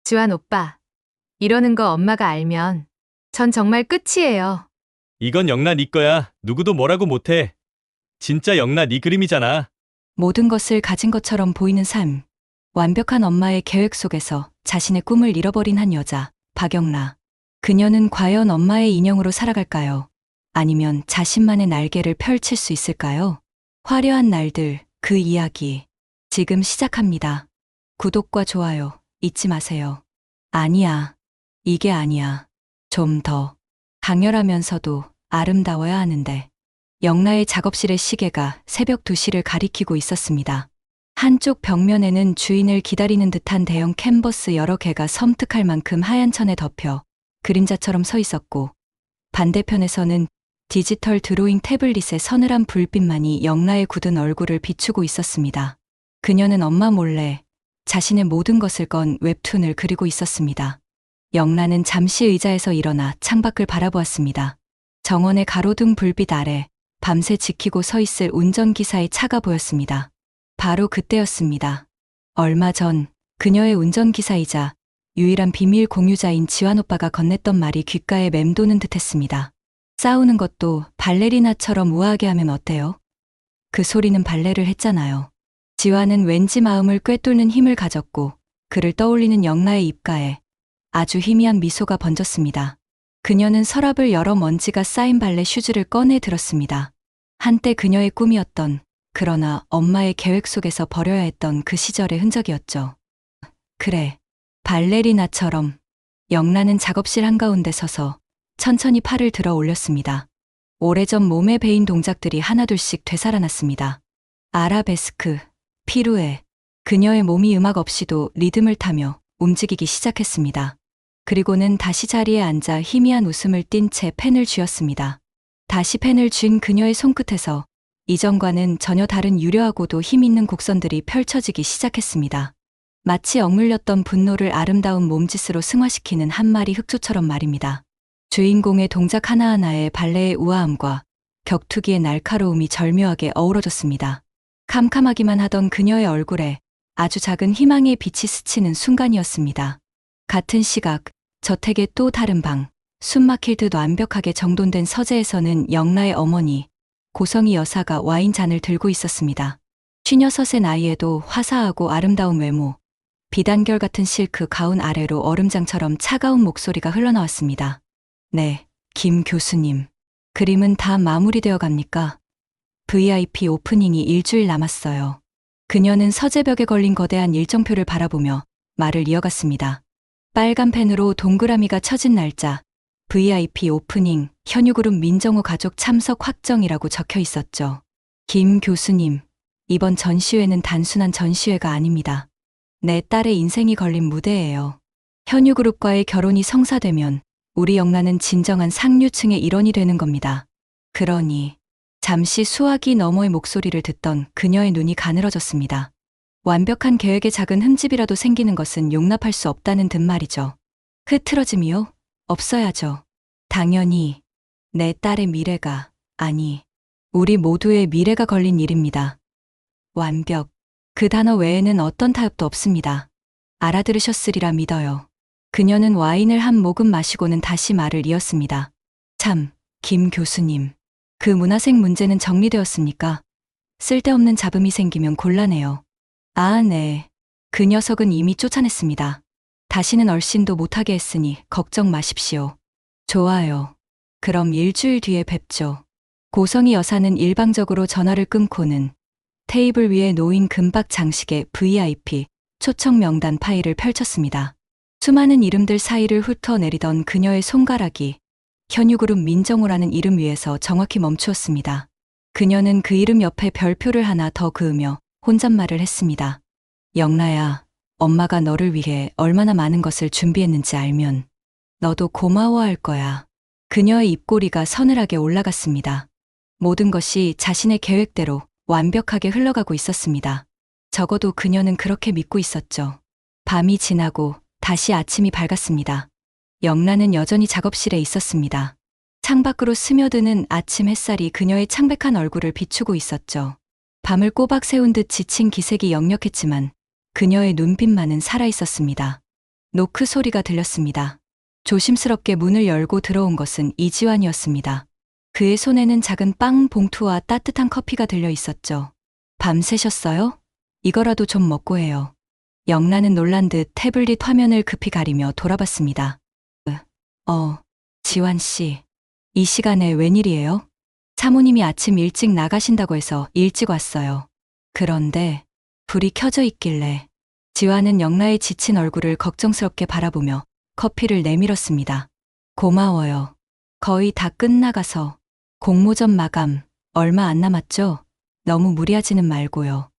지환 오빠, 이러는 거 엄마가 알면 전 정말 끝이에요. 이건 영란 네 거야. 누구도 뭐라고 못해. 진짜 영란 네 그림이잖아. 모든 것을 가진 것처럼 보이는 삶. 완벽한 엄마의 계획 속에서 자신의 꿈을 잃어버린 한 여자, 박영라. 그녀는 과연 엄마의 인형으로 살아갈까요? 아니면 자신만의 날개를 펼칠 수 있을까요? 화려한 날들, 그 이야기. 지금 시작합니다. 구독과 좋아요 잊지 마세요. 아니야. 이게 아니야. 좀 더 강렬하면서도 아름다워야 하는데. 영라의 작업실의 시계가 새벽 2시를 가리키고 있었습니다. 한쪽 벽면에는 주인을 기다리는 듯한 대형 캔버스 여러 개가 섬뜩할 만큼 하얀 천에 덮여 그림자처럼 서 있었고, 반대편에서는 디지털 드로잉 태블릿의 서늘한 불빛만이 영라의 굳은 얼굴을 비추고 있었습니다. 그녀는 엄마 몰래 자신의 모든 것을 건 웹툰을 그리고 있었습니다. 영라는 잠시 의자에서 일어나 창밖을 바라보았습니다. 정원의 가로등 불빛 아래 밤새 지키고 서 있을 운전기사의 차가 보였습니다. 바로 그때였습니다. 얼마 전 그녀의 운전기사이자 유일한 비밀 공유자인 지환 오빠가 건넸던 말이 귓가에 맴도는 듯했습니다. 싸우는 것도 발레리나처럼 우아하게 하면 어때요? 그 소리는 발레를 했잖아요. 지환은 왠지 마음을 꿰뚫는 힘을 가졌고, 그를 떠올리는 영라의 입가에 아주 희미한 미소가 번졌습니다. 그녀는 서랍을 열어 먼지가 쌓인 발레 슈즈를 꺼내 들었습니다. 한때 그녀의 꿈이었던, 그러나 엄마의 계획 속에서 버려야 했던 그 시절의 흔적이었죠. 그래, 발레리나처럼. 영라는 작업실 한가운데 서서 천천히 팔을 들어 올렸습니다. 오래전 몸에 배인 동작들이 하나둘씩 되살아났습니다. 아라베스크, 피루에. 그녀의 몸이 음악 없이도 리듬을 타며 움직이기 시작했습니다. 그리고는 다시 자리에 앉아 희미한 웃음을 띤 채 펜을 쥐었습니다. 다시 펜을 쥔 그녀의 손끝에서 이전과는 전혀 다른 유려하고도 힘있는 곡선들이 펼쳐지기 시작했습니다. 마치 억눌렸던 분노를 아름다운 몸짓으로 승화시키는 한 마리 흑조처럼 말입니다. 주인공의 동작 하나하나에 발레의 우아함과 격투기의 날카로움이 절묘하게 어우러졌습니다. 캄캄하기만 하던 그녀의 얼굴에 아주 작은 희망의 빛이 스치는 순간이었습니다. 같은 시각, 저택의 또 다른 방, 숨막힐 듯 완벽하게 정돈된 서재에서는 영라의 어머니, 고성희 여사가 와인잔을 들고 있었습니다. 56의 나이에도 화사하고 아름다운 외모, 비단결 같은 실크 가운 아래로 얼음장처럼 차가운 목소리가 흘러나왔습니다. 네, 김 교수님. 그림은 다 마무리되어 갑니까? VIP 오프닝이 일주일 남았어요. 그녀는 서재벽에 걸린 거대한 일정표를 바라보며 말을 이어갔습니다. 빨간 펜으로 동그라미가 쳐진 날짜, VIP 오프닝, 현유그룹 민정호 가족 참석 확정이라고 적혀 있었죠. 김 교수님, 이번 전시회는 단순한 전시회가 아닙니다. 내 딸의 인생이 걸린 무대예요. 현유그룹과의 결혼이 성사되면 우리 영란은 진정한 상류층의 일원이 되는 겁니다. 그러니 잠시 수화기 너머의 목소리를 듣던 그녀의 눈이 가늘어졌습니다. 완벽한 계획의 작은 흠집이라도 생기는 것은 용납할 수 없다는 듯 말이죠. 흐트러짐이요? 없어야죠. 당연히 내 딸의 미래가, 아니, 우리 모두의 미래가 걸린 일입니다. 완벽. 그 단어 외에는 어떤 타협도 없습니다. 알아들으셨으리라 믿어요. 그녀는 와인을 한 모금 마시고는 다시 말을 이었습니다. 참, 김 교수님. 그 문화생 문제는 정리되었습니까? 쓸데없는 잡음이 생기면 곤란해요. 아, 네. 그 녀석은 이미 쫓아냈습니다. 다시는 얼씬도 못하게 했으니 걱정 마십시오. 좋아요. 그럼 일주일 뒤에 뵙죠. 고성희 여사는 일방적으로 전화를 끊고는 테이블 위에 놓인 금박 장식에 VIP 초청 명단 파일을 펼쳤습니다. 수많은 이름들 사이를 훑어내리던 그녀의 손가락이 현유그룹 민정호라는 이름 위에서 정확히 멈추었습니다. 그녀는 그 이름 옆에 별표를 하나 더 그으며 혼잣말을 했습니다. 영라야, 엄마가 너를 위해 얼마나 많은 것을 준비했는지 알면 너도 고마워할 거야. 그녀의 입꼬리가 서늘하게 올라갔습니다. 모든 것이 자신의 계획대로 완벽하게 흘러가고 있었습니다. 적어도 그녀는 그렇게 믿고 있었죠. 밤이 지나고 다시 아침이 밝았습니다. 영란은 여전히 작업실에 있었습니다. 창밖으로 스며드는 아침 햇살이 그녀의 창백한 얼굴을 비추고 있었죠. 밤을 꼬박 새운 듯 지친 기색이 역력했지만 그녀의 눈빛만은 살아있었습니다. 노크 소리가 들렸습니다. 조심스럽게 문을 열고 들어온 것은 이지환이었습니다. 그의 손에는 작은 빵 봉투와 따뜻한 커피가 들려 있었죠. 밤새셨어요? 이거라도 좀 먹고 해요. 영란은 놀란 듯 태블릿 화면을 급히 가리며 돌아봤습니다. 지환 씨. 이 시간에 웬일이에요? 사모님이 아침 일찍 나가신다고 해서 일찍 왔어요. 그런데 불이 켜져 있길래 지환은 영라의 지친 얼굴을 걱정스럽게 바라보며 커피를 내밀었습니다. 고마워요. 거의 다 끝나가서 공모전 마감 얼마 안 남았죠? 너무 무리하지는 말고요.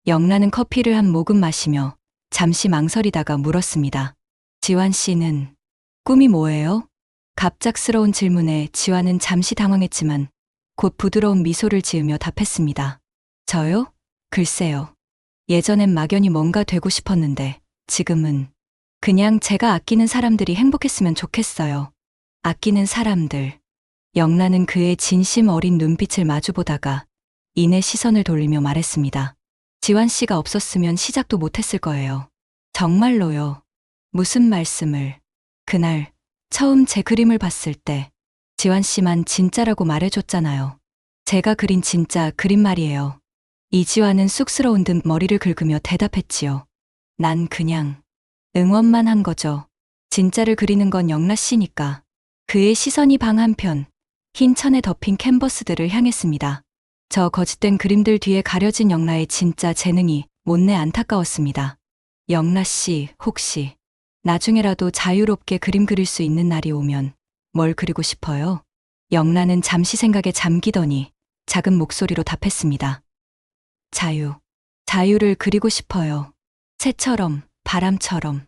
영라는 커피를 한 모금 마시며 잠시 망설이다가 물었습니다. 지환 씨는 꿈이 뭐예요? 갑작스러운 질문에 지환은 잠시 당황했지만 곧 부드러운 미소를 지으며 답했습니다. 저요? 글쎄요. 예전엔 막연히 뭔가 되고 싶었는데 지금은 그냥 제가 아끼는 사람들이 행복했으면 좋겠어요. 아끼는 사람들. 영란은 그의 진심 어린 눈빛을 마주보다가 이내 시선을 돌리며 말했습니다. 지환 씨가 없었으면 시작도 못했을 거예요. 정말로요. 무슨 말씀을. 그날 처음 제 그림을 봤을 때 지환 씨만 진짜라고 말해줬잖아요. 제가 그린 진짜 그림 말이에요. 이지환은 쑥스러운 듯 머리를 긁으며 대답했지요. 난 그냥 응원만 한 거죠. 진짜를 그리는 건 영라 씨니까. 그의 시선이 방 한편 흰 천에 덮인 캔버스들을 향했습니다. 저 거짓된 그림들 뒤에 가려진 영라의 진짜 재능이 못내 안타까웠습니다. 영라 씨, 혹시 나중에라도 자유롭게 그림 그릴 수 있는 날이 오면 뭘 그리고 싶어요? 영라는 잠시 생각에 잠기더니 작은 목소리로 답했습니다. 자유를 그리고 싶어요. 새처럼, 바람처럼,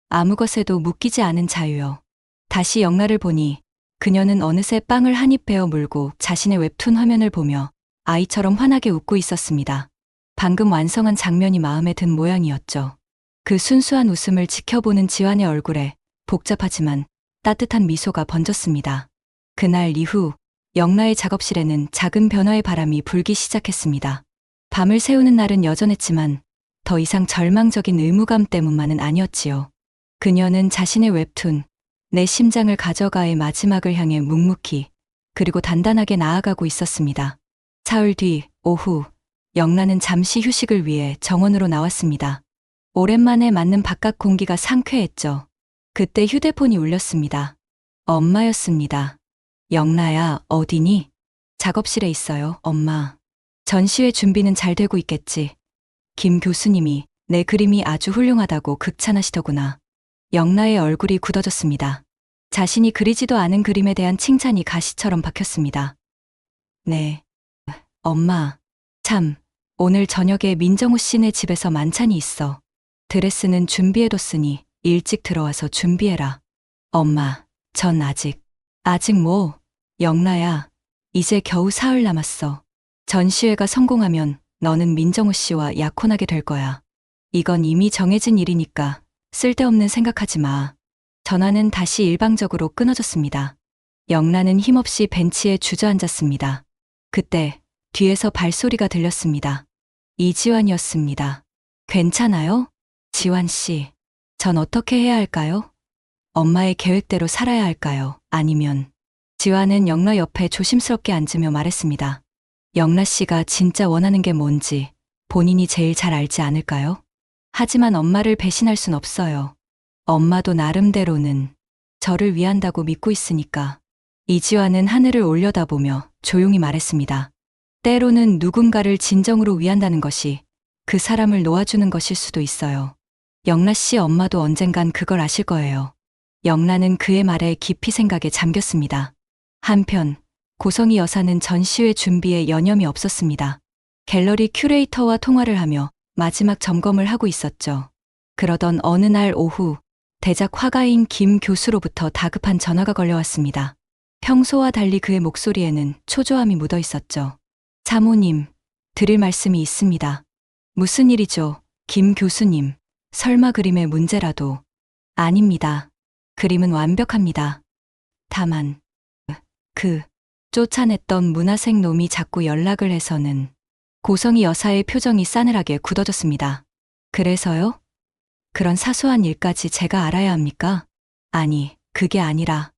아무 것에도 묶이지 않은 자유요. 다시 영라를 보니 그녀는 어느새 빵을 한 입 베어 물고 자신의 웹툰 화면을 보며 아이처럼 환하게 웃고 있었습니다. 방금 완성한 장면이 마음에 든 모양이었죠. 그 순수한 웃음을 지켜보는 지환의 얼굴에 복잡하지만 따뜻한 미소가 번졌습니다. 그날 이후 영라의 작업실에는 작은 변화의 바람이 불기 시작했습니다. 밤을 새우는 날은 여전했지만 더 이상 절망적인 의무감 때문만은 아니었지요. 그녀는 자신의 웹툰 내 심장을 가져가의 마지막을 향해 묵묵히 그리고 단단하게 나아가고 있었습니다. 사흘 뒤 오후 영란은 잠시 휴식을 위해 정원으로 나왔습니다. 오랜만에 맞는 바깥 공기가 상쾌했죠. 그때 휴대폰이 울렸습니다. 엄마였습니다. 영라야, 어디니? 작업실에 있어요, 엄마. 전시회 준비는 잘 되고 있겠지. 김 교수님이 내 그림이 아주 훌륭하다고 극찬하시더구나. 영라의 얼굴이 굳어졌습니다. 자신이 그리지도 않은 그림에 대한 칭찬이 가시처럼 박혔습니다. 네. 엄마, 참, 오늘 저녁에 민정우 씨네 집에서 만찬이 있어. 드레스는 준비해뒀으니 일찍 들어와서 준비해라. 엄마, 전 아직 뭐, 영라야, 이제 겨우 사흘 남았어. 전시회가 성공하면 너는 민정우 씨와 약혼하게 될 거야. 이건 이미 정해진 일이니까 쓸데없는 생각하지 마. 전화는 다시 일방적으로 끊어졌습니다. 영란은 힘없이 벤치에 주저앉았습니다. 그때 뒤에서 발소리가 들렸습니다. 이지환이었습니다. 괜찮아요? 지환 씨, 전 어떻게 해야 할까요? 엄마의 계획대로 살아야 할까요? 아니면... 지환은 영라 옆에 조심스럽게 앉으며 말했습니다. 영라 씨가 진짜 원하는 게 뭔지 본인이 제일 잘 알지 않을까요? 하지만 엄마를 배신할 순 없어요. 엄마도 나름대로는 저를 위한다고 믿고 있으니까. 이지환은 하늘을 올려다보며 조용히 말했습니다. 때로는 누군가를 진정으로 위한다는 것이 그 사람을 놓아주는 것일 수도 있어요. 영라 씨 엄마도 언젠간 그걸 아실 거예요. 영라는 그의 말에 깊이 생각에 잠겼습니다. 한편 고성희 여사는 전시회 준비에 여념이 없었습니다. 갤러리 큐레이터와 통화를 하며 마지막 점검을 하고 있었죠. 그러던 어느 날 오후 대작 화가인 김 교수로부터 다급한 전화가 걸려왔습니다. 평소와 달리 그의 목소리에는 초조함이 묻어 있었죠. 사모님, 드릴 말씀이 있습니다. 무슨 일이죠, 김 교수님? 설마 그림의 문제라도? 아닙니다. 그림은 완벽합니다. 다만 쫓아냈던 문화생 놈이 자꾸 연락을 해서는. 고성희 여사의 표정이 싸늘하게 굳어졌습니다. 그래서요? 그런 사소한 일까지 제가 알아야 합니까? 아니, 그게 아니라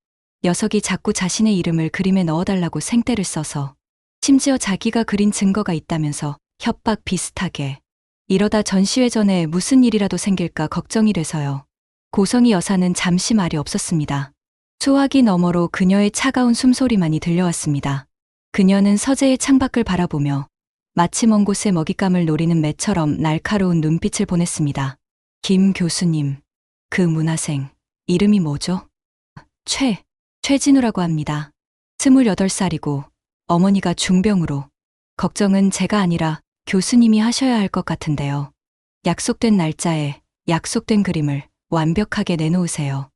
녀석이 자꾸 자신의 이름을 그림에 넣어달라고 생떼를 써서 심지어 자기가 그린 증거가 있다면서 협박 비슷하게 이러다 전시회 전에 무슨 일이라도 생길까 걱정이 돼서요. 고성희 여사는 잠시 말이 없었습니다. 소화기 너머로 그녀의 차가운 숨소리만이 들려왔습니다. 그녀는 서재의 창밖을 바라보며 마치 먼 곳에 먹잇감을 노리는 매처럼 날카로운 눈빛을 보냈습니다. 김 교수님, 그 문화생, 이름이 뭐죠? 최진우라고 합니다. 28살이고 어머니가 중병으로. 걱정은 제가 아니라 교수님이 하셔야 할 것 같은데요. 약속된 날짜에 약속된 그림을 완벽하게 내놓으세요.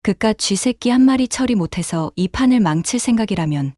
그깟 쥐새끼 한 마리 처리 못해서 이 판을 망칠 생각이라면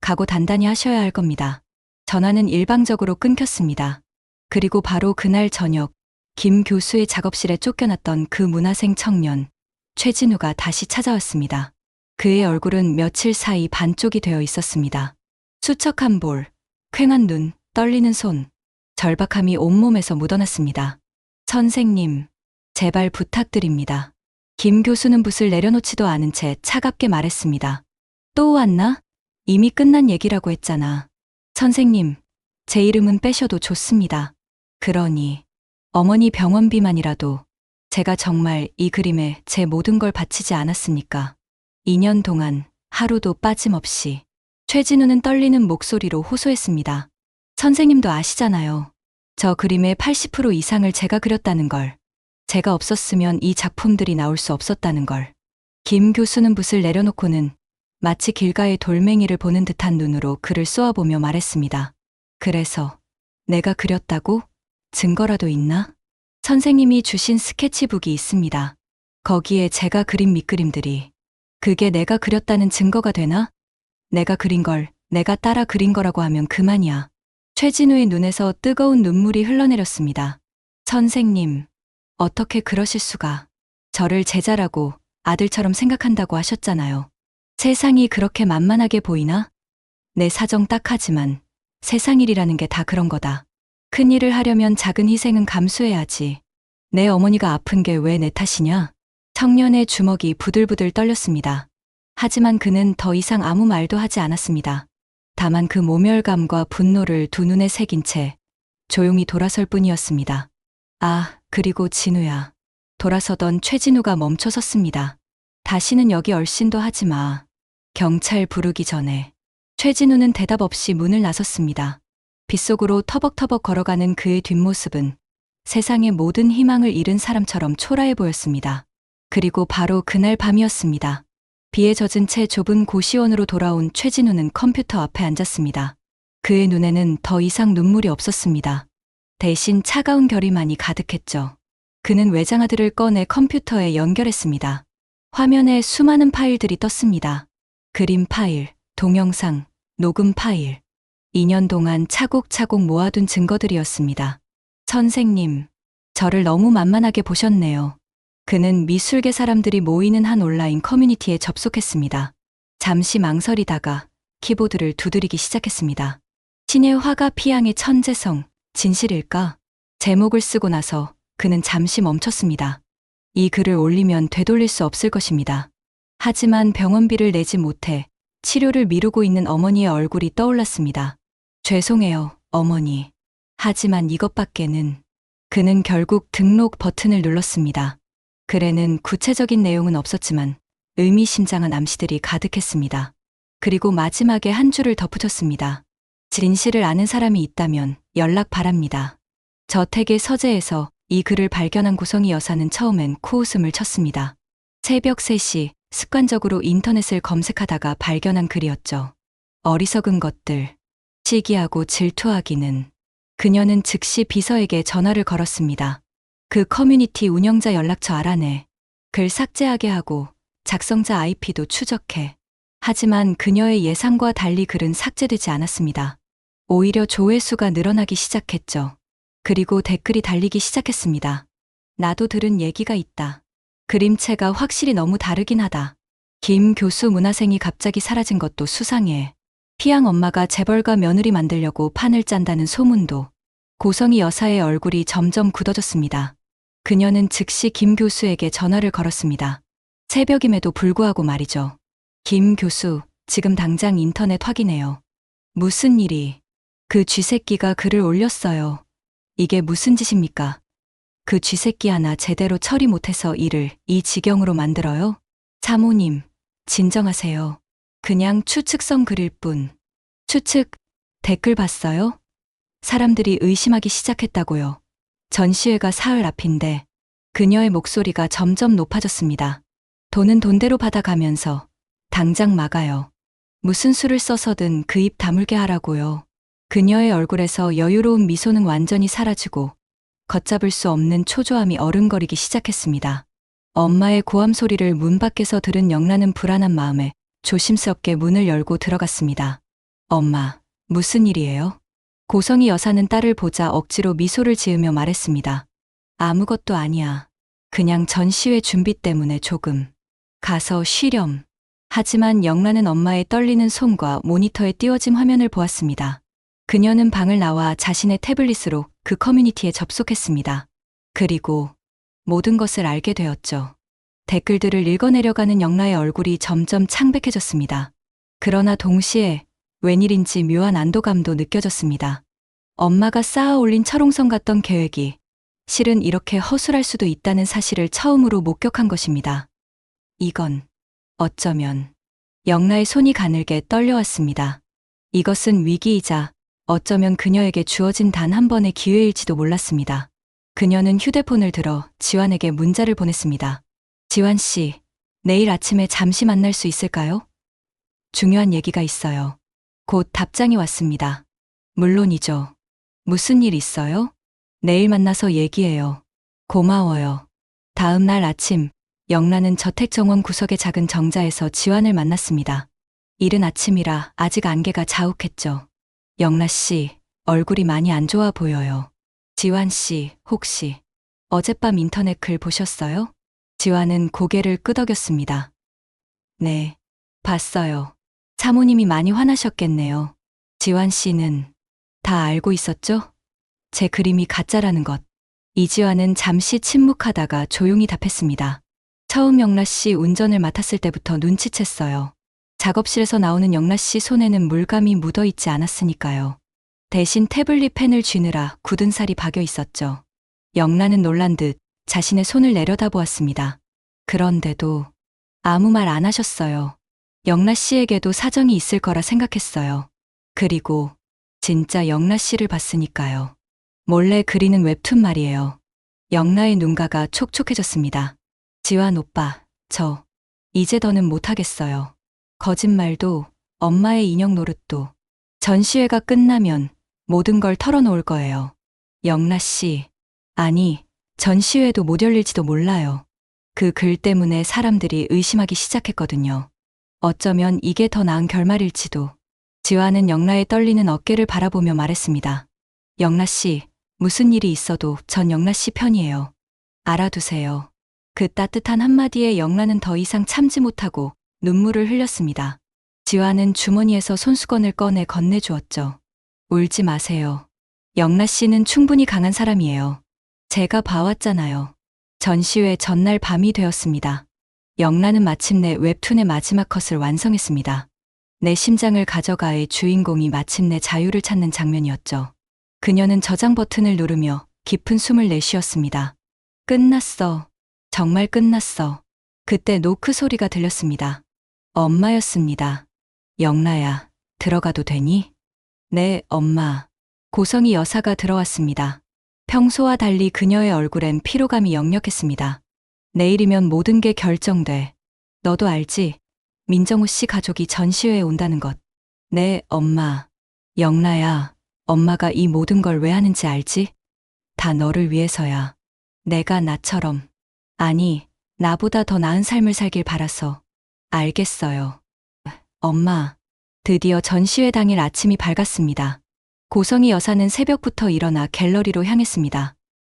각오 단단히 하셔야 할 겁니다. 전화는 일방적으로 끊겼습니다. 그리고 바로 그날 저녁 김 교수의 작업실에 쫓겨났던 그 문화생 청년 최진우가 다시 찾아왔습니다. 그의 얼굴은 며칠 사이 반쪽이 되어 있었습니다. 수척한 볼, 퀭한 눈, 떨리는 손, 절박함이 온몸에서 묻어났습니다. 선생님, 제발 부탁드립니다. 김 교수는 붓을 내려놓지도 않은 채 차갑게 말했습니다. 또 왔나? 이미 끝난 얘기라고 했잖아. 선생님, 제 이름은 빼셔도 좋습니다. 그러니 어머니 병원비만이라도 제가 정말 이 그림에 제 모든 걸 바치지 않았습니까? 2년 동안 하루도 빠짐없이. 최진우는 떨리는 목소리로 호소했습니다. 선생님도 아시잖아요. 저 그림의 80% 이상을 제가 그렸다는 걸. 제가 없었으면 이 작품들이 나올 수 없었다는 걸. 김 교수는 붓을 내려놓고는 마치 길가의 돌멩이를 보는 듯한 눈으로 그를 쏘아보며 말했습니다. 그래서 내가 그렸다고? 증거라도 있나? 선생님이 주신 스케치북이 있습니다. 거기에 제가 그린 밑그림들이. 그게 내가 그렸다는 증거가 되나? 내가 그린 걸 내가 따라 그린 거라고 하면 그만이야. 최진우의 눈에서 뜨거운 눈물이 흘러내렸습니다. 선생님, 어떻게 그러실 수가. 저를 제자라고 아들처럼 생각한다고 하셨잖아요. 세상이 그렇게 만만하게 보이나? 내 사정 딱하지만 세상 일이라는 게 다 그런 거다. 큰 일을 하려면 작은 희생은 감수해야지. 내 어머니가 아픈 게 왜 내 탓이냐? 청년의 주먹이 부들부들 떨렸습니다. 하지만 그는 더 이상 아무 말도 하지 않았습니다. 다만 그 모멸감과 분노를 두 눈에 새긴 채 조용히 돌아설 뿐이었습니다. 아, 그리고 진우야. 돌아서던 최진우가 멈춰섰습니다. 다시는 여기 얼씬도 하지 마. 경찰 부르기 전에. 최진우는 대답 없이 문을 나섰습니다. 빗속으로 터벅터벅 걸어가는 그의 뒷모습은 세상의 모든 희망을 잃은 사람처럼 초라해 보였습니다. 그리고 바로 그날 밤이었습니다. 비에 젖은 채 좁은 고시원으로 돌아온 최진우는 컴퓨터 앞에 앉았습니다. 그의 눈에는 더 이상 눈물이 없었습니다. 대신 차가운 결의만이 가득했죠. 그는 외장하드를 꺼내 컴퓨터에 연결했습니다. 화면에 수많은 파일들이 떴습니다. 그림 파일, 동영상, 녹음 파일. 2년 동안 차곡차곡 모아둔 증거들이었습니다. 선생님, 저를 너무 만만하게 보셨네요. 그는 미술계 사람들이 모이는 한 온라인 커뮤니티에 접속했습니다. 잠시 망설이다가 키보드를 두드리기 시작했습니다. 신의 화가 피양의 천재성, 진실일까? 제목을 쓰고 나서 그는 잠시 멈췄습니다. 이 글을 올리면 되돌릴 수 없을 것입니다. 하지만 병원비를 내지 못해 치료를 미루고 있는 어머니의 얼굴이 떠올랐습니다. 죄송해요, 어머니. 하지만 이것밖에는. 그는 결국 등록 버튼을 눌렀습니다. 글에는 구체적인 내용은 없었지만 의미심장한 암시들이 가득했습니다. 그리고 마지막에 한 줄을 덧붙였습니다. 진실을 아는 사람이 있다면 연락 바랍니다. 저택의 서재에서 이 글을 발견한 고성희 여사는 처음엔 코웃음을 쳤습니다. 새벽 3시 습관적으로 인터넷을 검색하다가 발견한 글이었죠. 어리석은 것들. 시기하고 질투하기는. 그녀는 즉시 비서에게 전화를 걸었습니다. 그 커뮤니티 운영자 연락처 알아내. 글 삭제하게 하고 작성자 IP도 추적해. 하지만 그녀의 예상과 달리 글은 삭제되지 않았습니다. 오히려 조회수가 늘어나기 시작했죠. 그리고 댓글이 달리기 시작했습니다. 나도 들은 얘기가 있다. 그림체가 확실히 너무 다르긴 하다. 김 교수 문화생이 갑자기 사라진 것도 수상해. 피양 엄마가 재벌가 며느리 만들려고 판을 짠다는 소문도. 고성희 여사의 얼굴이 점점 굳어졌습니다. 그녀는 즉시 김 교수에게 전화를 걸었습니다. 새벽임에도 불구하고 말이죠. 김 교수, 지금 당장 인터넷 확인해요. 무슨 일이? 그 쥐새끼가 글을 올렸어요. 이게 무슨 짓입니까? 그 쥐새끼 하나 제대로 처리 못해서 일을 이 지경으로 만들어요? 사모님, 진정하세요. 그냥 추측성 글일 뿐. 추측, 댓글 봤어요? 사람들이 의심하기 시작했다고요. 전시회가 사흘 앞인데 그녀의 목소리가 점점 높아졌습니다. 돈은 돈대로 받아가면서 당장 막아요. 무슨 수를 써서든 그 입 다물게 하라고요. 그녀의 얼굴에서 여유로운 미소는 완전히 사라지고 걷잡을 수 없는 초조함이 어른거리기 시작했습니다. 엄마의 고함 소리를 문 밖에서 들은 영란은 불안한 마음에 조심스럽게 문을 열고 들어갔습니다. 엄마, 무슨 일이에요? 고성희 여사는 딸을 보자 억지로 미소를 지으며 말했습니다. 아무것도 아니야. 그냥 전시회 준비 때문에 조금. 가서 쉬렴. 하지만 영란은 엄마의 떨리는 손과 모니터에 띄워진 화면을 보았습니다. 그녀는 방을 나와 자신의 태블릿으로 그 커뮤니티에 접속했습니다. 그리고 모든 것을 알게 되었죠. 댓글들을 읽어내려가는 영라의 얼굴이 점점 창백해졌습니다. 그러나 동시에 웬일인지 묘한 안도감도 느껴졌습니다. 엄마가 쌓아 올린 철옹성 같던 계획이 실은 이렇게 허술할 수도 있다는 사실을 처음으로 목격한 것입니다. 이건 어쩌면 영라의 손이 가늘게 떨려왔습니다. 이것은 위기이자 어쩌면 그녀에게 주어진 단 한 번의 기회일지도 몰랐습니다. 그녀는 휴대폰을 들어 지환에게 문자를 보냈습니다. 지환 씨, 내일 아침에 잠시 만날 수 있을까요? 중요한 얘기가 있어요. 곧 답장이 왔습니다. 물론이죠. 무슨 일 있어요? 내일 만나서 얘기해요. 고마워요. 다음 날 아침, 영란은 저택정원 구석의 작은 정자에서 지환을 만났습니다. 이른 아침이라 아직 안개가 자욱했죠. 영라 씨, 얼굴이 많이 안 좋아 보여요. 지환 씨, 혹시 어젯밤 인터넷 글 보셨어요? 지환은 고개를 끄덕였습니다. 네, 봤어요. 사모님이 많이 화나셨겠네요. 지환 씨는 다 알고 있었죠? 제 그림이 가짜라는 것. 이지환은 잠시 침묵하다가 조용히 답했습니다. 처음 영라 씨 운전을 맡았을 때부터 눈치챘어요. 작업실에서 나오는 영라 씨 손에는 물감이 묻어 있지 않았으니까요. 대신 태블릿 펜을 쥐느라 굳은 살이 박여 있었죠. 영라는 놀란 듯 자신의 손을 내려다보았습니다. 그런데도 아무 말 안 하셨어요. 영라 씨에게도 사정이 있을 거라 생각했어요. 그리고 진짜 영라 씨를 봤으니까요. 몰래 그리는 웹툰 말이에요. 영라의 눈가가 촉촉해졌습니다. 지환 오빠, 저 이제 더는 못하겠어요. 거짓말도 엄마의 인형 노릇도 전시회가 끝나면 모든 걸 털어놓을 거예요. 영라 씨, 아니, 전시회도 못 열릴지도 몰라요. 그 글 때문에 사람들이 의심하기 시작했거든요. 어쩌면 이게 더 나은 결말일지도. 지환은 영라의 떨리는 어깨를 바라보며 말했습니다. 영라 씨, 무슨 일이 있어도 전 영라 씨 편이에요. 알아두세요. 그 따뜻한 한마디에 영라는 더 이상 참지 못하고 눈물을 흘렸습니다. 지환은 주머니에서 손수건을 꺼내 건네주었죠. 울지 마세요. 영라 씨는 충분히 강한 사람이에요. 제가 봐왔잖아요. 전시회 전날 밤이 되었습니다. 영라는 마침내 웹툰의 마지막 컷을 완성했습니다. 내 심장을 가져가의 주인공이 마침내 자유를 찾는 장면이었죠. 그녀는 저장 버튼을 누르며 깊은 숨을 내쉬었습니다. 끝났어. 정말 끝났어. 그때 노크 소리가 들렸습니다. 엄마였습니다. 영라야, 들어가도 되니? 네, 엄마. 고성희 여사가 들어왔습니다. 평소와 달리 그녀의 얼굴엔 피로감이 역력했습니다. 내일이면 모든 게 결정돼. 너도 알지? 민정우 씨 가족이 전시회에 온다는 것. 네, 엄마. 영라야, 엄마가 이 모든 걸 왜 하는지 알지? 다 너를 위해서야. 내가 나처럼, 아니, 나보다 더 나은 삶을 살길 바라서. 알겠어요. 엄마, 드디어 전시회 당일 아침이 밝았습니다. 고성희 여사는 새벽부터 일어나 갤러리로 향했습니다.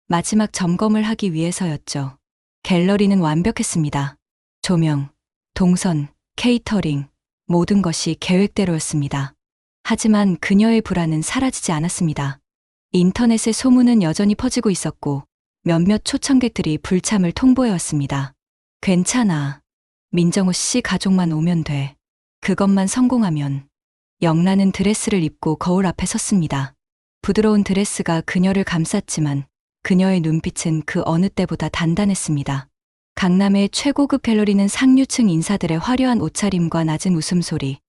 마지막 점검을 하기 위해서였죠. 갤러리는 완벽했습니다. 조명, 동선, 케이터링, 모든 것이 계획대로였습니다. 하지만 그녀의 불안은 사라지지 않았습니다. 인터넷의 소문은 여전히 퍼지고 있었고 몇몇 초청객들이 불참을 통보해왔습니다. 괜찮아. 민정호 씨 가족만 오면 돼. 그것만 성공하면. 영란은 드레스를 입고 거울 앞에 섰습니다. 부드러운 드레스가 그녀를 감쌌지만 그녀의 눈빛은 그 어느 때보다 단단했습니다. 강남의 최고급 갤러리는 상류층 인사들의 화려한 옷차림과 낮은 웃음소리,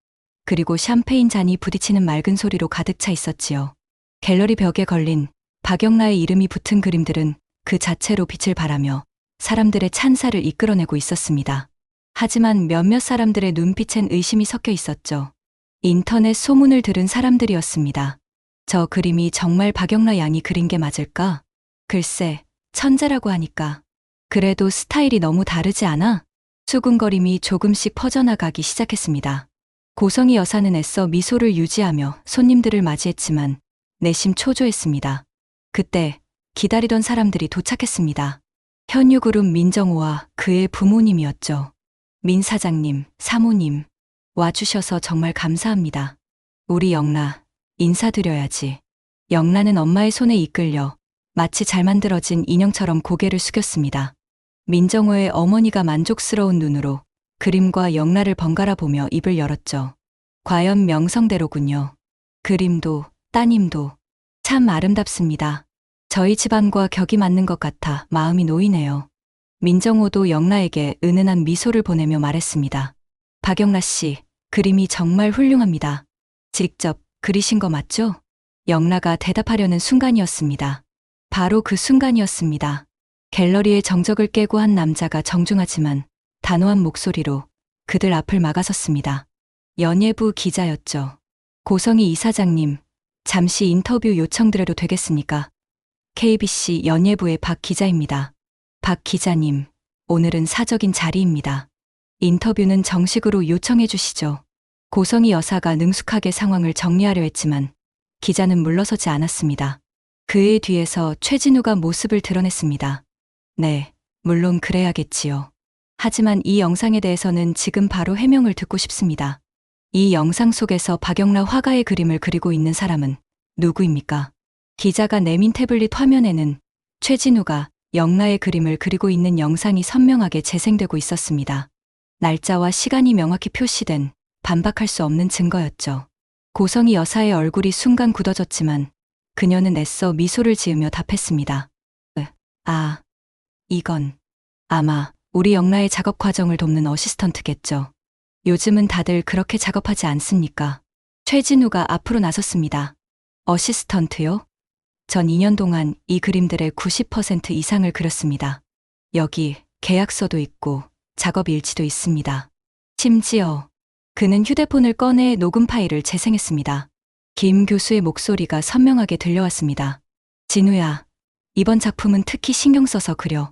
그리고 샴페인 잔이 부딪히는 맑은 소리로 가득 차 있었지요. 갤러리 벽에 걸린 박영라의 이름이 붙은 그림들은 그 자체로 빛을 발하며 사람들의 찬사를 이끌어내고 있었습니다. 하지만 몇몇 사람들의 눈빛엔 의심이 섞여 있었죠. 인터넷 소문을 들은 사람들이었습니다. 저 그림이 정말 박영라 양이 그린 게 맞을까? 글쎄, 천재라고 하니까. 그래도 스타일이 너무 다르지 않아? 수군거림이 조금씩 퍼져나가기 시작했습니다. 고성희 여사는 애써 미소를 유지하며 손님들을 맞이했지만 내심 초조했습니다. 그때 기다리던 사람들이 도착했습니다. 현유그룹 민정호와 그의 부모님이었죠. 민 사장님, 사모님, 와주셔서 정말 감사합니다. 우리 영라, 인사드려야지. 영라는 엄마의 손에 이끌려 마치 잘 만들어진 인형처럼 고개를 숙였습니다. 민정호의 어머니가 만족스러운 눈으로 그림과 영라를 번갈아 보며 입을 열었죠. 과연 명성대로군요. 그림도 따님도 참 아름답습니다. 저희 집안과 격이 맞는 것 같아 마음이 놓이네요. 민정호도 영라에게 은은한 미소를 보내며 말했습니다. 박영라 씨, 그림이 정말 훌륭합니다. 직접 그리신 거 맞죠? 영라가 대답하려는 순간이었습니다. 바로 그 순간이었습니다. 갤러리의 정적을 깨고 한 남자가 정중하지만 단호한 목소리로 그들 앞을 막아섰습니다. 연예부 기자였죠. 고성희 이사장님, 잠시 인터뷰 요청드려도 되겠습니까? KBC 연예부의 박 기자입니다. 박 기자님, 오늘은 사적인 자리입니다. 인터뷰는 정식으로 요청해 주시죠. 고성희 여사가 능숙하게 상황을 정리하려 했지만 기자는 물러서지 않았습니다. 그의 뒤에서 최진우가 모습을 드러냈습니다. 네, 물론 그래야겠지요. 하지만 이 영상에 대해서는 지금 바로 해명을 듣고 싶습니다. 이 영상 속에서 박영라 화가의 그림을 그리고 있는 사람은 누구입니까? 기자가 내민 태블릿 화면에는 최진우가 영라의 그림을 그리고 있는 영상이 선명하게 재생되고 있었습니다. 날짜와 시간이 명확히 표시된 반박할 수 없는 증거였죠. 고성희 여사의 얼굴이 순간 굳어졌지만 그녀는 애써 미소를 지으며 답했습니다. 이건 아마 우리 영라의 작업 과정을 돕는 어시스턴트겠죠. 요즘은 다들 그렇게 작업하지 않습니까? 최진우가 앞으로 나섰습니다. 어시스턴트요? 전 2년 동안 이 그림들의 90% 이상을 그렸습니다. 여기 계약서도 있고 작업 일지도 있습니다. 심지어 그는 휴대폰을 꺼내 녹음 파일을 재생했습니다. 김 교수의 목소리가 선명하게 들려왔습니다. 진우야, 이번 작품은 특히 신경 써서 그려.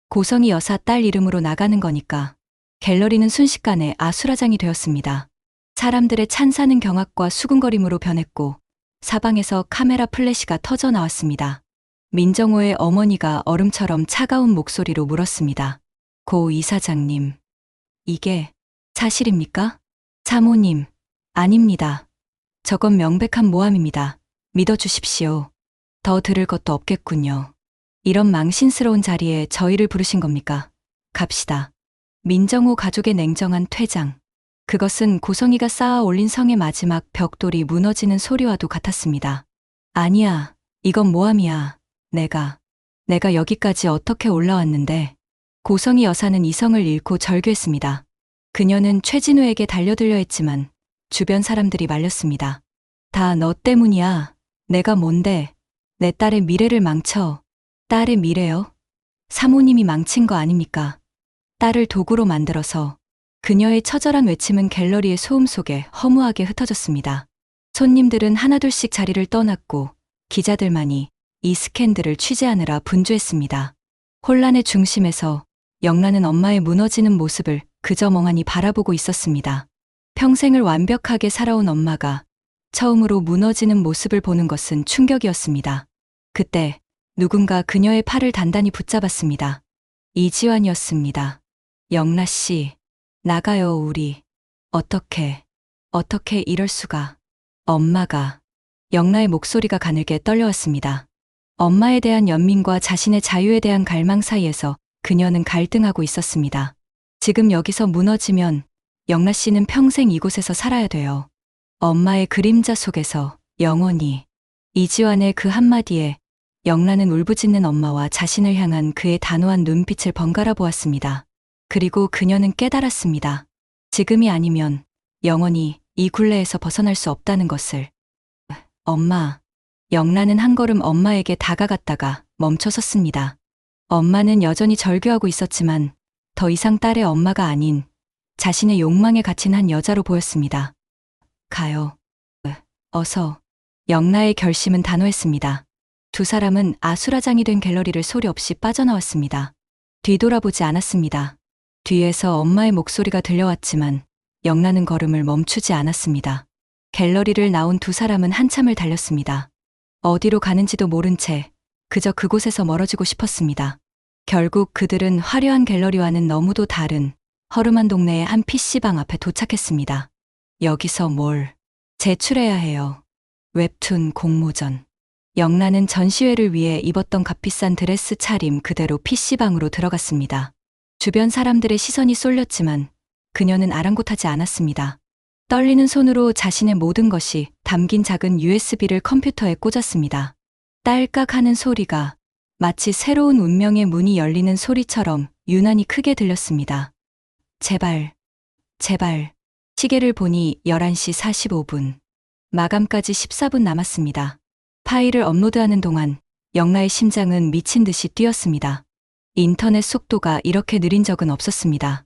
고성희 여사 딸 이름으로 나가는 거니까. 갤러리는 순식간에 아수라장이 되었습니다. 사람들의 찬사는 경악과 수군거림으로 변했고 사방에서 카메라 플래시가 터져 나왔습니다. 민정호의 어머니가 얼음처럼 차가운 목소리로 물었습니다. 고 이사장님, 이게 사실입니까? 사모님, 아닙니다. 저건 명백한 모함입니다. 믿어주십시오. 더 들을 것도 없겠군요. 이런 망신스러운 자리에 저희를 부르신 겁니까? 갑시다. 민정호 가족의 냉정한 퇴장. 그것은 고성희가 쌓아 올린 성의 마지막 벽돌이 무너지는 소리와도 같았습니다. 아니야, 이건 모함이야. 내가 여기까지 어떻게 올라왔는데. 고성희 여사는 이성을 잃고 절규했습니다. 그녀는 최진우에게 달려들려 했지만 주변 사람들이 말렸습니다. 다 너 때문이야. 내가 뭔데. 내 딸의 미래를 망쳐. 딸의 미래요? 사모님이 망친 거 아닙니까? 딸을 도구로 만들어서. 그녀의 처절한 외침은 갤러리의 소음 속에 허무하게 흩어졌습니다. 손님들은 하나둘씩 자리를 떠났고 기자들만이 이 스캔들을 취재하느라 분주했습니다. 혼란의 중심에서 영란은 엄마의 무너지는 모습을 그저 멍하니 바라보고 있었습니다. 평생을 완벽하게 살아온 엄마가 처음으로 무너지는 모습을 보는 것은 충격이었습니다. 그때 누군가 그녀의 팔을 단단히 붙잡았습니다. 이지환이었습니다. 영라 씨, 나가요 우리. 어떻게 이럴 수가. 엄마가. 영라의 목소리가 가늘게 떨려왔습니다. 엄마에 대한 연민과 자신의 자유에 대한 갈망 사이에서 그녀는 갈등하고 있었습니다. 지금 여기서 무너지면 영라 씨는 평생 이곳에서 살아야 돼요. 엄마의 그림자 속에서 영원히. 이지환의 그 한마디에 영라는 울부짖는 엄마와 자신을 향한 그의 단호한 눈빛을 번갈아 보았습니다. 그리고 그녀는 깨달았습니다. 지금이 아니면 영원히 이 굴레에서 벗어날 수 없다는 것을. 엄마. 영라는 한 걸음 엄마에게 다가갔다가 멈춰섰습니다. 엄마는 여전히 절규하고 있었지만 더 이상 딸의 엄마가 아닌 자신의 욕망에 갇힌 한 여자로 보였습니다. 가요. 어서. 영라의 결심은 단호했습니다. 두 사람은 아수라장이 된 갤러리를 소리 없이 빠져나왔습니다. 뒤돌아보지 않았습니다. 뒤에서 엄마의 목소리가 들려왔지만 영라는 걸음을 멈추지 않았습니다. 갤러리를 나온 두 사람은 한참을 달렸습니다. 어디로 가는지도 모른 채 그저 그곳에서 멀어지고 싶었습니다. 결국 그들은 화려한 갤러리와는 너무도 다른 허름한 동네의 한 PC방 앞에 도착했습니다. 여기서 뭘 제출해야 해요. 웹툰 공모전. 영라는 전시회를 위해 입었던 값비싼 드레스 차림 그대로 PC방으로 들어갔습니다. 주변 사람들의 시선이 쏠렸지만 그녀는 아랑곳하지 않았습니다. 떨리는 손으로 자신의 모든 것이 담긴 작은 USB를 컴퓨터에 꽂았습니다. 딸깍 하는 소리가 마치 새로운 운명의 문이 열리는 소리처럼 유난히 크게 들렸습니다. 제발, 제발. 시계를 보니 11시 45분. 마감까지 14분 남았습니다. 파일을 업로드하는 동안 영라의 심장은 미친 듯이 뛰었습니다. 인터넷 속도가 이렇게 느린 적은 없었습니다.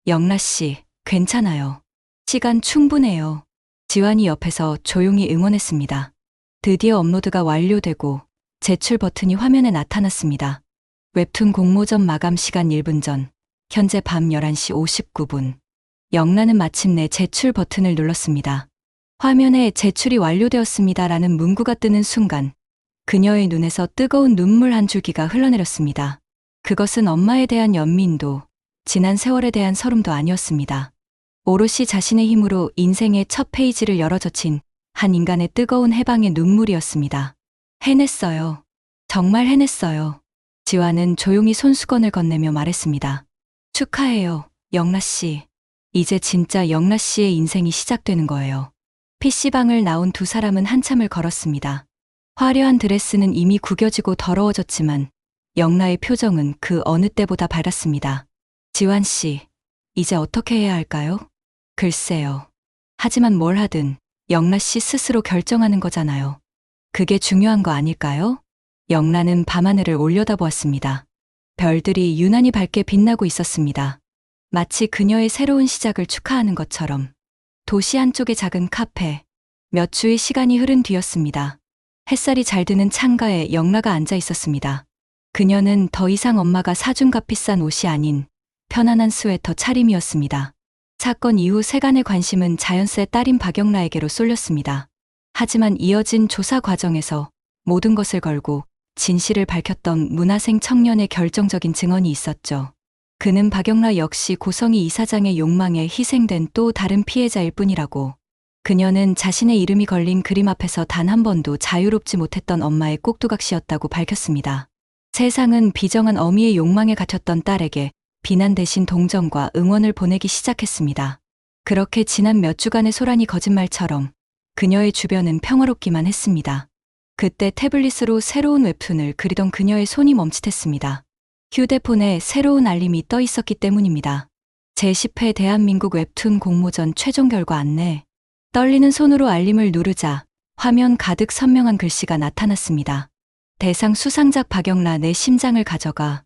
영라 씨, 괜찮아요. 시간 충분해요. 지환이 옆에서 조용히 응원했습니다. 드디어 업로드가 완료되고 제출 버튼이 화면에 나타났습니다. 웹툰 공모전 마감 시간 1분 전, 현재 밤 11시 59분. 영라는 마침내 제출 버튼을 눌렀습니다. 화면에 제출이 완료되었습니다라는 문구가 뜨는 순간 그녀의 눈에서 뜨거운 눈물 한 줄기가 흘러내렸습니다. 그것은 엄마에 대한 연민도 지난 세월에 대한 서름도 아니었습니다. 오롯이 자신의 힘으로 인생의 첫 페이지를 열어젖힌 한 인간의 뜨거운 해방의 눈물이었습니다. 해냈어요. 정말 해냈어요. 지환은 조용히 손수건을 건네며 말했습니다. 축하해요, 영라 씨. 이제 진짜 영라 씨의 인생이 시작되는 거예요. PC방을 나온 두 사람은 한참을 걸었습니다. 화려한 드레스는 이미 구겨지고 더러워졌지만 영라의 표정은 그 어느 때보다 밝았습니다. 지환 씨, 이제 어떻게 해야 할까요? 글쎄요. 하지만 뭘 하든 영라 씨 스스로 결정하는 거잖아요. 그게 중요한 거 아닐까요? 영라는 밤하늘을 올려다보았습니다. 별들이 유난히 밝게 빛나고 있었습니다. 마치 그녀의 새로운 시작을 축하하는 것처럼. 도시 한쪽의 작은 카페. 몇 주의 시간이 흐른 뒤였습니다. 햇살이 잘 드는 창가에 영라가 앉아 있었습니다. 그녀는 더 이상 엄마가 사준 값비싼 옷이 아닌 편안한 스웨터 차림이었습니다. 사건 이후 세간의 관심은 자연스레 딸인 박영라에게로 쏠렸습니다. 하지만 이어진 조사 과정에서 모든 것을 걸고 진실을 밝혔던 문화생 청년의 결정적인 증언이 있었죠. 그는 박영라 역시 고성희 이사장의 욕망에 희생된 또 다른 피해자일 뿐이라고. 그녀는 자신의 이름이 걸린 그림 앞에서 단 한 번도 자유롭지 못했던 엄마의 꼭두각시였다고 밝혔습니다. 세상은 비정한 어미의 욕망에 갇혔던 딸에게 비난 대신 동정과 응원을 보내기 시작했습니다. 그렇게 지난 몇 주간의 소란이 거짓말처럼 그녀의 주변은 평화롭기만 했습니다. 그때 태블릿으로 새로운 웹툰을 그리던 그녀의 손이 멈칫했습니다. 휴대폰에 새로운 알림이 떠 있었기 때문입니다. 제10회 대한민국 웹툰 공모전 최종 결과 안내. 떨리는 손으로 알림을 누르자 화면 가득 선명한 글씨가 나타났습니다. 대상 수상작 박영라 내 심장을 가져가.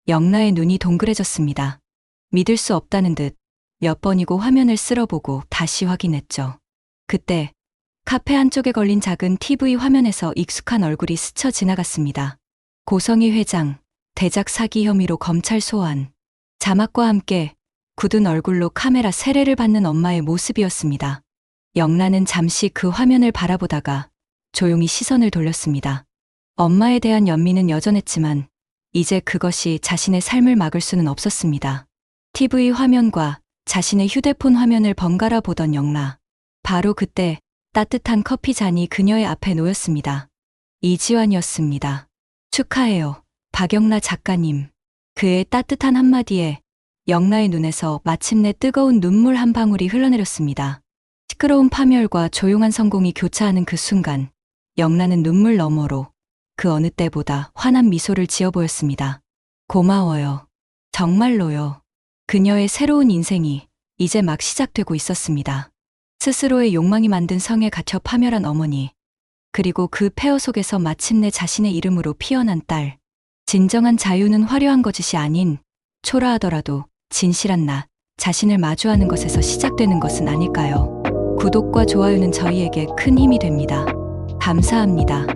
영라의 눈이 동그래졌습니다. 믿을 수 없다는 듯 몇 번이고 화면을 쓸어보고 다시 확인했죠. 그때 카페 한쪽에 걸린 작은 TV 화면에서 익숙한 얼굴이 스쳐 지나갔습니다. 고성희 회장, 대작 사기 혐의로 검찰 소환. 자막과 함께 굳은 얼굴로 카메라 세례를 받는 엄마의 모습이었습니다. 영라는 잠시 그 화면을 바라보다가 조용히 시선을 돌렸습니다. 엄마에 대한 연민은 여전했지만 이제 그것이 자신의 삶을 막을 수는 없었습니다. TV 화면과 자신의 휴대폰 화면을 번갈아 보던 영라. 바로 그때 따뜻한 커피 잔이 그녀의 앞에 놓였습니다. 이지환이었습니다. 축하해요. 박영라 작가님. 그의 따뜻한 한마디에 영라의 눈에서 마침내 뜨거운 눈물 한 방울이 흘러내렸습니다. 시끄러운 파멸과 조용한 성공이 교차하는 그 순간, 영라는 눈물 너머로 그 어느 때보다 환한 미소를 지어 보였습니다. 고마워요. 정말로요. 그녀의 새로운 인생이 이제 막 시작되고 있었습니다. 스스로의 욕망이 만든 성에 갇혀 파멸한 어머니, 그리고 그 폐허 속에서 마침내 자신의 이름으로 피어난 딸. 진정한 자유는 화려한 거짓이 아닌 초라하더라도 진실한 나 자신을 마주하는 것에서 시작되는 것은 아닐까요? 구독과 좋아요는 저희에게 큰 힘이 됩니다. 감사합니다.